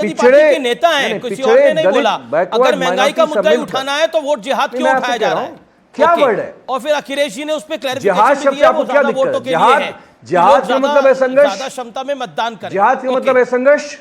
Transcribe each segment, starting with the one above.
Party के नेता हैं, किसी और ने नहीं बोला। अगर महंगाई का मुद्दा उठाना है तो वोट जिहाद क्यों उठाया जा रहा है? क्या वर्ड है? और फिर अखिलेश जी ने उस पर जिहाद शब्द आपको क्या दिखता है? जिहाद का मतलब है संघर्ष, ज्यादा क्षमता में मतदान करें। जिहाद का मतलब है संघर्ष।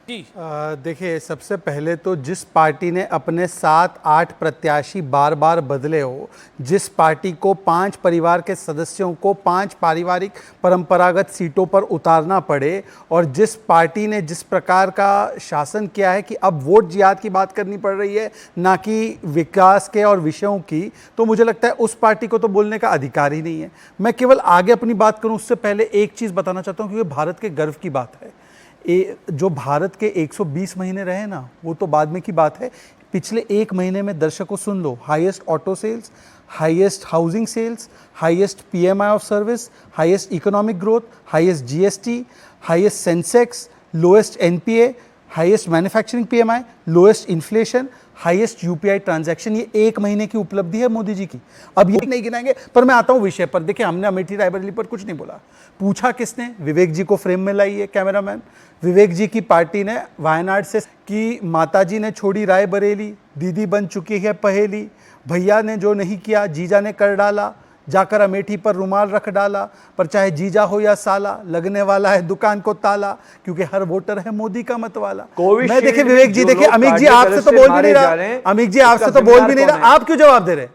देखिए, सबसे पहले तो जिस पार्टी ने अपने 7-8 प्रत्याशी बार बार बदले हो, जिस पार्टी को 5 परिवार के सदस्यों को 5 पारिवारिक परंपरागत सीटों पर उतारना पड़े, और जिस पार्टी ने जिस प्रकार का शासन किया है कि अब वोट जिहाद की बात करनी पड़ रही है, ना कि विकास के और विषयों की, तो मुझे लगता है उस पार्टी को तो बोलने का अधिकार ही नहीं है। मैं केवल आगे अपनी बात करूं उससे पहले एक चीज़ बताना चाहता हूं, क्योंकि भारत के गर्व की बात है। जो भारत के 120 महीने रहे ना, वो तो बाद में की बात है। पिछले एक महीने में दर्शकों सुन लो, highest auto sales, highest housing sales, highest PMI of service, highest economic growth, highest GST, highest Sensex, lowest NPA, highest manufacturing PMI, lowest inflation, highest UPI transaction. ये एक महीने की उपलब्धि है मोदी जी की। अब ये नहीं गिनाएंगे, पर मैं आता हूं विषय पर। देखिए, हमने अमेठी रायबरेली पर कुछ नहीं बोला। पूछा किसने? विवेक जी को फ्रेम में लाइए कैमरामैन। विवेक जी की पार्टी ने वायनाड से कि माताजी ने छोड़ी रायबरेली, दीदी बन चुकी है पहेली, भैया ने जो नहीं किया जीजा ने कर डाला, जाकर अमेठी पर रुमाल रख डाला, पर चाहे जीजा हो या साला, लगने वाला है दुकान को ताला, क्योंकि हर वोटर है मोदी का मत वाला। मैं देखिए विवेक जी, देखिए अमित जी आपसे तो बोल भी नहीं रहा, अमित जी आपसे तो बोल भी नहीं रहा, आप क्यों जवाब दे रहे?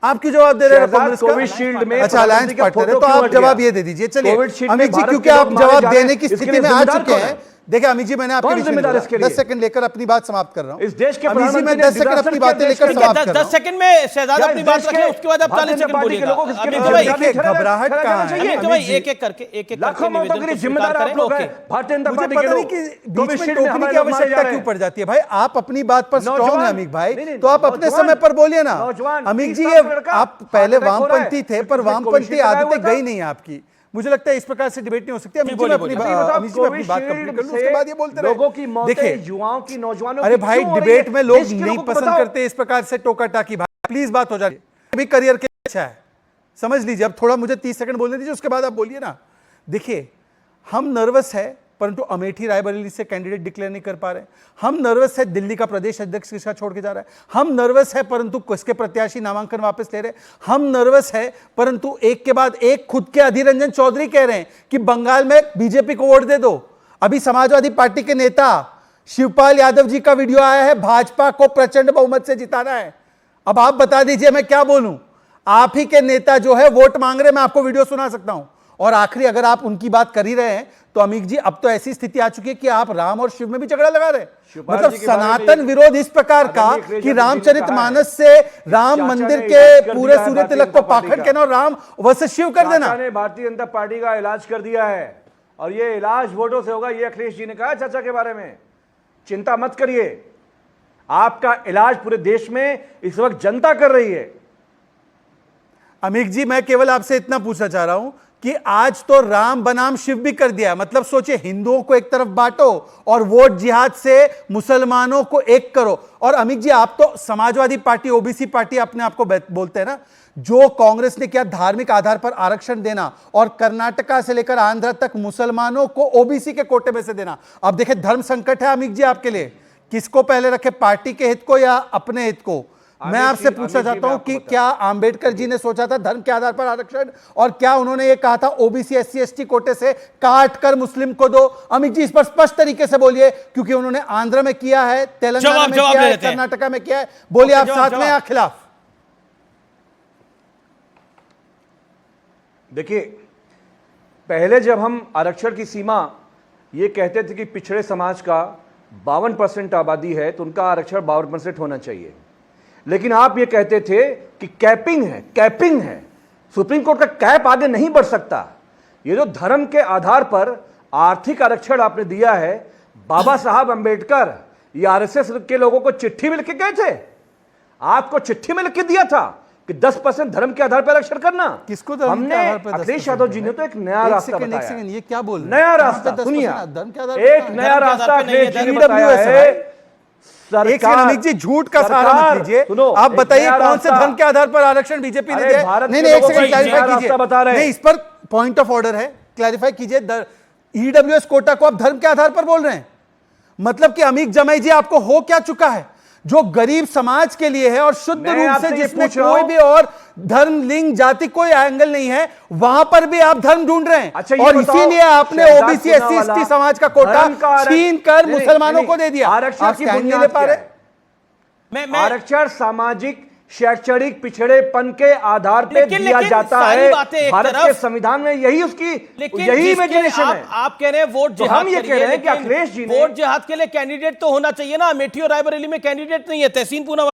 आप क्यों जवाब दे रहे हैं कांग्रेस का? कोविशील्ड में अच्छा, अलायंस पार्टनर है, तो आप जवाब ये दे दीजिए। चलिए अमित जी, क्योंकि आप जवाब देने की स्थिति में आ चुके हैं। देखिए अमित जी, मैंने आपके जिम्मेदार 10 सेकंड लेकर अपनी बात समाप्त कर रहा हूं। इस देश के अमित जी, मैं 10 सेकंड अपनी बातें लेकर समाप्त कर रहा हूं। 10 सेकंड में शहजाद अपनी बात रखें, उसके बाद आप 40 सेकंड बोलिएगा। घबराहट कहां है? एक एक करके लाखों मौतों के जिम्मेदार आप लोग हैं। भारतीय जनता पार्टी के लोग बीच में टोकने की आवश्यकता क्यों पड़ जाती है? भाई आप अपनी बात पर स्ट्रांग हैं अमित भाई, तो आप अपने समय पर बोलिए ना। अमित जी, आप पहले वामपंथी थे, पर वामपंथी आदतें गई नहीं आपकी। मुझे लगता है इस प्रकार से डिबेट नहीं हो सकती। अमित जी, मैं अपनी बात कंप्लीट कर लूं, उसके बाद ये बोलते रहे। लोगों की मौतें, देखिए युवाओं की, नौजवानों की, अरे भाई डिबेट में लोग नहीं पसंद करते इस प्रकार से टोका टाकी। भाई प्लीज बात हो जाए, अभी करियर के अच्छा है, समझ लीजिए। अब थोड़ा मुझे 30 सेकंड बोलने दीजिए, उसके बाद आप बोलिए ना। देखिए, हम नर्वस है, परंतु अमेठी रायबरेली से कैंडिडेट डिक्लेयर नहीं कर पा रहे। हम नर्वस है, दिल्ली का प्रदेश अध्यक्ष किसका छोड़ के जा रहा है। हम नर्वस है, परंतु किसके प्रत्याशी नामांकन वापस ले रहे। हम नर्वस है, परंतु एक के बाद एक खुद के अधीर रंजन चौधरी कह रहे हैं कि बंगाल में बीजेपी को वोट दे दो। अभी समाजवादी पार्टी के नेता शिवपाल यादव जी का वीडियो आया है, भाजपा को प्रचंड बहुमत से जिताना है। अब आप बता दीजिए मैं क्या बोलूं? आप ही के नेता जो है वोट मांग रहे, मैं आपको वीडियो सुना सकता हूं। और आखिरी, अगर आप उनकी बात कर ही रहे हैं, तो अमित जी अब तो ऐसी स्थिति आ चुकी है कि आप राम और शिव में भी झगड़ा लगा रहे हैं। मतलब सनातन विरोध इस प्रकार का कि रामचरितमानस से राम मंदिर के पूरे सूर्य तिलक को पाखंड कहना और राम वैसे शिव कर देना। भारतीय जनता पार्टी का इलाज कर दिया है, और ये इलाज वोटों से होगा, ये अखिलेश जी ने कहा चर्चा के बारे में। चिंता मत करिए, आपका इलाज पूरे देश में इस वक्त जनता कर रही है। अमित जी, मैं केवल आपसे इतना पूछना चाह रहा हूं कि आज तो राम बनाम शिव भी कर दिया। मतलब सोचिए, हिंदुओं को एक तरफ बांटो और वोट जिहाद से मुसलमानों को एक करो। और अमित जी, आप तो समाजवादी पार्टी, ओबीसी पार्टी अपने आप को बोलते हैं ना। जो कांग्रेस ने किया धार्मिक आधार पर आरक्षण देना, और कर्नाटका से लेकर आंध्र तक मुसलमानों को ओबीसी के कोटे में से देना। अब देखिए, धर्म संकट है अमित जी आपके लिए, किसको पहले रखे, पार्टी के हित को या अपने हित को? मैं आपसे पूछना चाहता हूं कि क्या आंबेडकर जी ने सोचा था धर्म के आधार पर आरक्षण, और क्या उन्होंने ये कहा था ओबीसी एससी एसटी कोटे से काट कर मुस्लिम को दो? अमित जी, इस पर स्पष्ट तरीके से बोलिए, क्योंकि उन्होंने आंध्र में किया है, तेलंगाना में किया है, कर्नाटका में किया है। बोलिए, आप साथ में या खिलाफ? देखिए, पहले जब हम आरक्षण की सीमा ये कहते थे कि पिछड़े समाज का 52% आबादी है तो उनका आरक्षण 52% होना चाहिए, लेकिन आप ये कहते थे कि कैपिंग है, सुप्रीम कोर्ट का कैप आगे नहीं बढ़ सकता। ये जो धर्म के आधार पर आर्थिक आरक्षण आपने दिया है, बाबा साहब अंबेडकर ये आरएसएस के लोगों को चिट्ठी में लिख के गए थे, आपको चिट्ठी में लिख के दिया था कि 10% धर्म के आधार पर आरक्षण करना। किसको? हमने, अखिलेश यादव जी ने तो एक नया रास्ता बताया। ये क्या बोल रहे हैं? नया रास्ता सुनिए, एक नया रास्ता अखिलेश जी ने बताया है। सरकार, जी झूठ का सहारा मत लीजिए। आप बताइए कौन से धर्म के आधार पर आरक्षण बीजेपी ने दिया? नहीं, एक सेकंड क्लैरिफाई कीजिए। नहीं, इस पर पॉइंट ऑफ ऑर्डर है, क्लैरिफाई कीजिए। ईडब्ल्यूएस कोटा को आप धर्म के आधार पर बोल रहे हैं। मतलब कि अमीक जमाई जी, आपको हो क्या चुका है जो गरीब समाज के लिए है और शुद्ध रूप से जिसमें कोई भी और धर्म, लिंग, जाति कोई एंगल नहीं है, वहां पर भी आप धर्म ढूंढ रहे हैं। अच्छा, और इसीलिए आपने ओबीसी एससी एसटी समाज का कोटा छीन कर मुसलमानों को दे दिया। आरक्षण की नहीं ले पा रहे। आरक्षण सामाजिक शैक्षणिक पिछड़ेपन के आधार पे दिया जाता है। भारत के संविधान में यही उसकी यही इमेजिनेशन है। आप कह रहे हैं वोट तो हम ये कह रहे हैं कि अखिलेश जी ने वोट जिहाद के लिए कैंडिडेट तो होना चाहिए ना। अमेठी और रायबरेली में कैंडिडेट नहीं है, तहसीन पूनावाला